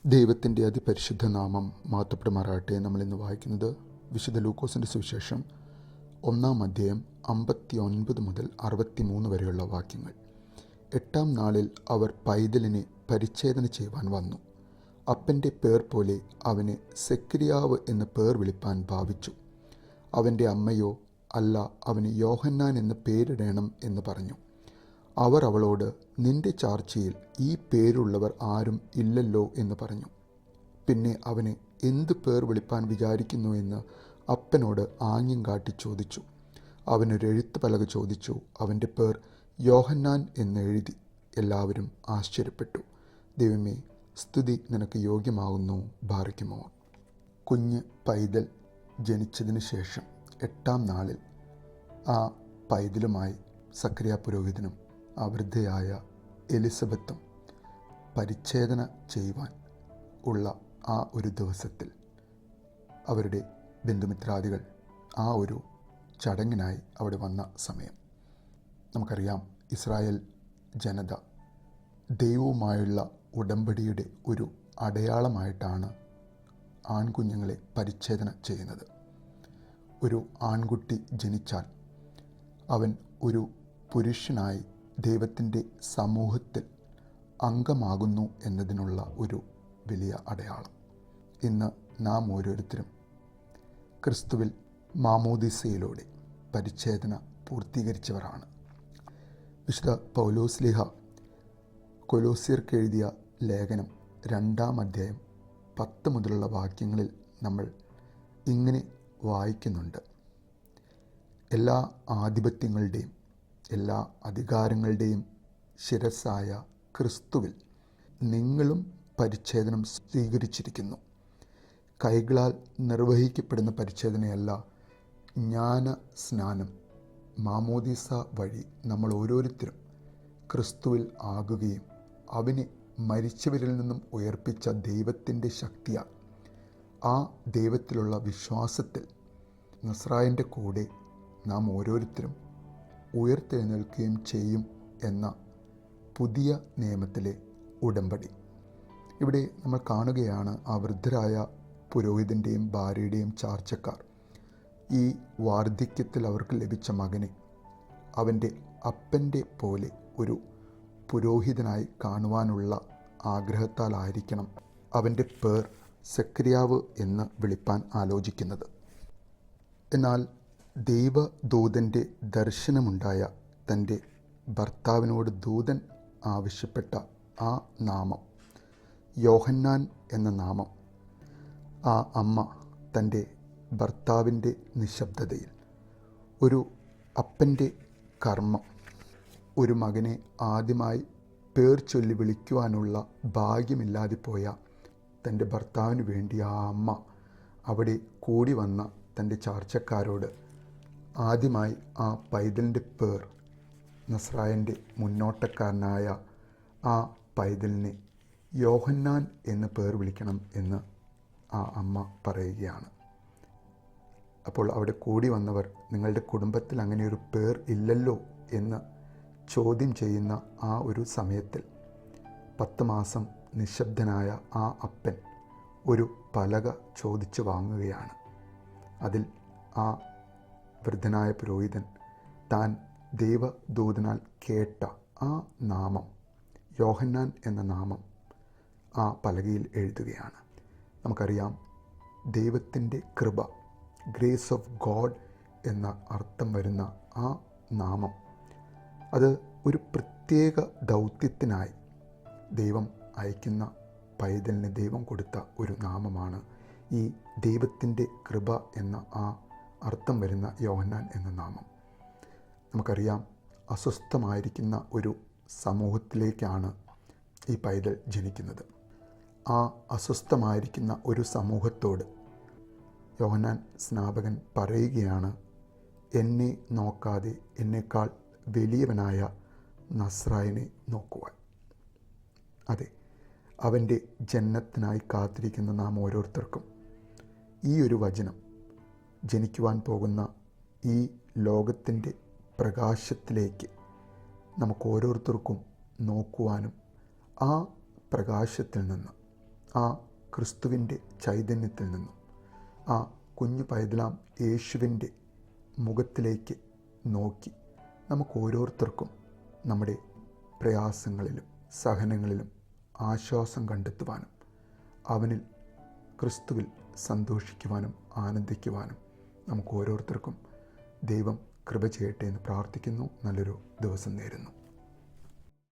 ദൈവത്തിൻ്റെ അതിപരിശുദ്ധ നാമം മഹത്വപ്പെടുമാറാകട്ടെ. നമ്മളിന്ന് വായിക്കുന്നത് വിശുദ്ധ ലൂക്കോസിൻ്റെ സുവിശേഷം 1 അധ്യായം 59 മുതൽ 63 വരെയുള്ള വാക്യങ്ങൾ. 8-ാം നാളിൽ അവർ പൈതലിനെ പരിച്ഛേദന ചെയ്യുവാൻ വന്നു. അപ്പൻ്റെ പേർ പോലെ അവന് സെക്കരിയാവ് എന്ന് പേർ വിളിപ്പാൻ ഭാവിച്ചു. അവൻ്റെ അമ്മയോ, അല്ല, അവന് യോഹന്നാൻ എന്ന് പേരിടണം എന്ന് പറഞ്ഞു. അവർ അവളോട്, നിന്റെ ചാർച്ചയിൽ ഈ പേരുള്ളവർ ആരും ഇല്ലല്ലോ എന്ന് പറഞ്ഞു. പിന്നെ അവന് എന്ത് പേർ വിളിപ്പാൻ വിചാരിക്കുന്നു എന്ന് അപ്പനോട് ആംഗ്യം കാട്ടി ചോദിച്ചു. അവനൊരു എഴുത്തുപലക ചോദിച്ചു. അവൻ്റെ പേർ യോഹന്നാൻ എന്ന് എഴുതി. എല്ലാവരും ആശ്ചര്യപ്പെട്ടു. ദൈവമേ, സ്തുതി നിനക്ക് യോഗ്യമാകുന്നു. ഭാരിക്കുമോ. കുഞ്ഞ് പൈതൽ ജനിച്ചതിന് ശേഷം 8-ാം നാളിൽ ആ പൈതലുമായി സക്കറിയ പുരോഹിതനും ആ വൃദ്ധയായ എലിസബത്തും പരിച്ഛേദന ചെയ്യുവാൻ ഉള്ള ആ ഒരു ദിവസത്തിൽ അവരുടെ ബന്ധുമിത്രാദികൾ ആ ഒരു ചടങ്ങിനായി അവിടെ വന്ന സമയം, നമുക്കറിയാം, ഇസ്രായേൽ ജനത ദൈവവുമായുള്ള ഉടമ്പടിയുടെ ഒരു അടയാളമായിട്ടാണ് ആൺകുഞ്ഞുങ്ങളെ പരിച്ഛേദന ചെയ്യുന്നത്. ഒരു ആൺകുട്ടി ജനിച്ചാൽ അവൻ ഒരു പുരുഷനായി ദൈവത്തിൻ്റെ സമൂഹത്തിൽ അംഗമാകുന്നു എന്നതിനുള്ള ഒരു വലിയ അടയാളം. ഇന്ന് നാം ഓരോരുത്തരും ക്രിസ്തുവിൽ മാമോദിസയിലൂടെ പരിച്ഛേദന പൂർത്തീകരിച്ചവരാണ്. വിശുദ്ധ പൗലോസ്ലീഹ കൊലോസ്യർക്ക് എഴുതിയ ലേഖനം 2-ാം അധ്യായം 10 മുതലുള്ള വാക്യങ്ങളിൽ നമ്മൾ ഇങ്ങനെ വായിക്കുന്നുണ്ട്. എല്ലാ ആധിപത്യങ്ങളുടെയും എല്ലാ അധികാരങ്ങളുടെയും ശിരസ്സായ ക്രിസ്തുവിൽ നിങ്ങളും പരിച്ഛേദനം സ്വീകരിച്ചിരിക്കുന്നു. കൈകളാൽ നിർവഹിക്കപ്പെടുന്ന പരിച്ഛേദനയല്ല, ജ്ഞാന സ്നാനം, മാമോദീസ വഴി നമ്മൾ ഓരോരുത്തരും ക്രിസ്തുവിൽ ആകുകയും അവനെ മരിച്ചവരിൽ നിന്നും ഉയർപ്പിച്ച ദൈവത്തിൻ്റെ ശക്തിയാൽ ആ ദൈവത്തിലുള്ള വിശ്വാസത്തിൽ നസ്രായൻ്റെ കൂടെ നാം ഓരോരുത്തരും ഉയർത്തെഴുന്നേൽക്കുകയും ചെയ്യും എന്ന പുതിയ നിയമത്തിലെ ഉടമ്പടി. ഇവിടെ നമ്മൾ കാണുകയാണ് ആ വൃദ്ധരായ പുരോഹിതൻ്റെയും ഭാര്യയുടെയും ചാർച്ചക്കാർ ഈ വാർദ്ധക്യത്തിൽ അവർക്ക് ലഭിച്ച മകനെ അവൻ്റെ അപ്പൻ്റെ പോലെ ഒരു പുരോഹിതനായി കാണുവാനുള്ള ആഗ്രഹത്താലായിരിക്കണം അവൻ്റെ പേർ സെക്കരിയാവ് എന്ന് വിളിപ്പാൻ ആലോചിക്കുന്നത്. എന്നാൽ ദൈവദൂതൻ്റെ ദർശനമുണ്ടായ തൻ്റെ ഭർത്താവിനോട് ദൂതൻ ആവശ്യപ്പെട്ട ആ നാമം, യോഹന്നാൻ എന്ന നാമം, ആ അമ്മ തൻ്റെ ഭർത്താവിൻ്റെ നിശബ്ദതയിൽ ഒരു അപ്പൻ്റെ കർമ്മം, ഒരു മകനെ ആദ്യമായി പേർ ചൊല്ലി വിളിക്കുവാനുള്ള ഭാഗ്യമില്ലാതെ പോയ തൻ്റെ ഭർത്താവിന് വേണ്ടി ആ അമ്മ അവിടെ കൂടി വന്ന തൻ്റെ ചാർച്ചക്കാരോട് ആദ്യമായി ആ പൈതലിൻ്റെ പേർ, നസ്രായൻ്റെ മുന്നോട്ടക്കാരനായ ആ പൈതലിനെ യോഹന്നാൻ എന്ന് പേർ വിളിക്കണം എന്ന് ആ അമ്മ പറയുകയാണ്. അപ്പോൾ അവിടെ കൂടി വന്നവർ, നിങ്ങളുടെ കുടുംബത്തിൽ അങ്ങനെയൊരു പേർ ഇല്ലല്ലോ എന്ന് ചോദ്യം ചെയ്യുന്ന ആ ഒരു സമയത്തിൽ 10 മാസം നിശബ്ദനായ ആ അപ്പൻ ഒരു പലക ചോദിച്ചു വാങ്ങുകയാണ്. അതിൽ ആ വൃദ്ധനായ പുരോഹിതൻ താൻ ദൈവദൂതനാൽ കേട്ട ആ നാമം, യോഹന്നാൻ എന്ന നാമം, ആ പലകയിൽ എഴുതുകയാണ്. നമുക്കറിയാം, ദൈവത്തിൻ്റെ കൃപ, ഗ്രേസ് ഓഫ് ഗോഡ് എന്ന അർത്ഥം വരുന്ന ആ നാമം, അത് ഒരു പ്രത്യേക ദൗത്യത്തിനായി ദൈവം അയക്കുന്ന പൈതലിന് ദൈവം കൊടുത്ത ഒരു നാമമാണ് ഈ ദൈവത്തിൻ്റെ കൃപ എന്ന ആ അർത്ഥം വരുന്ന യോഹന്നാൻ എന്ന നാമം. നമുക്കറിയാം, അസ്വസ്ഥമായിരിക്കുന്ന ഒരു സമൂഹത്തിലേക്കാണ് ഈ പൈതൽ ജനിക്കുന്നത്. ആ അസ്വസ്ഥമായിരിക്കുന്ന ഒരു സമൂഹത്തോട് യോഹന്നാൻ സ്നാപകൻ പറയുകയാണ്, എന്നെ നോക്കാതെ എന്നേക്കാൾ വലിയവനായ നസ്രായനെ നോക്കുവാൻ. അതെ, അവൻ്റെ ജന്നത്തിനായി കാത്തിരിക്കുന്ന നാം ഓരോരുത്തർക്കും ഈ ഒരു വചനം ജനിക്കുവാൻ പോകുന്ന ഈ ലോകത്തിൻ്റെ പ്രകാശത്തിലേക്ക് നമുക്ക് ഓരോരുത്തർക്കും നോക്കുവാനും ആ പ്രകാശത്തിൽ നിന്ന് ആ ക്രിസ്തുവിൻ്റെ ചൈതന്യത്തിൽ നിന്നും, ആ കുഞ്ഞു പൈതലാം യേശുവിൻ്റെ മുഖത്തിലേക്ക് നോക്കി നമുക്ക് ഓരോരുത്തർക്കും നമ്മുടെ പ്രയാസങ്ങളിലും സഹനങ്ങളിലും ആശ്വാസം കണ്ടെത്തുവാനും അവനിൽ ക്രിസ്തുവിൽ സന്തോഷിക്കുവാനും ആനന്ദിക്കുവാനും നമുക്ക് ഓരോരുത്തർക്കും ദൈവം കൃപ ചെയ്യട്ടെ എന്ന് പ്രാർത്ഥിക്കുന്നു. നല്ലൊരു ദിവസം നേരുന്നു.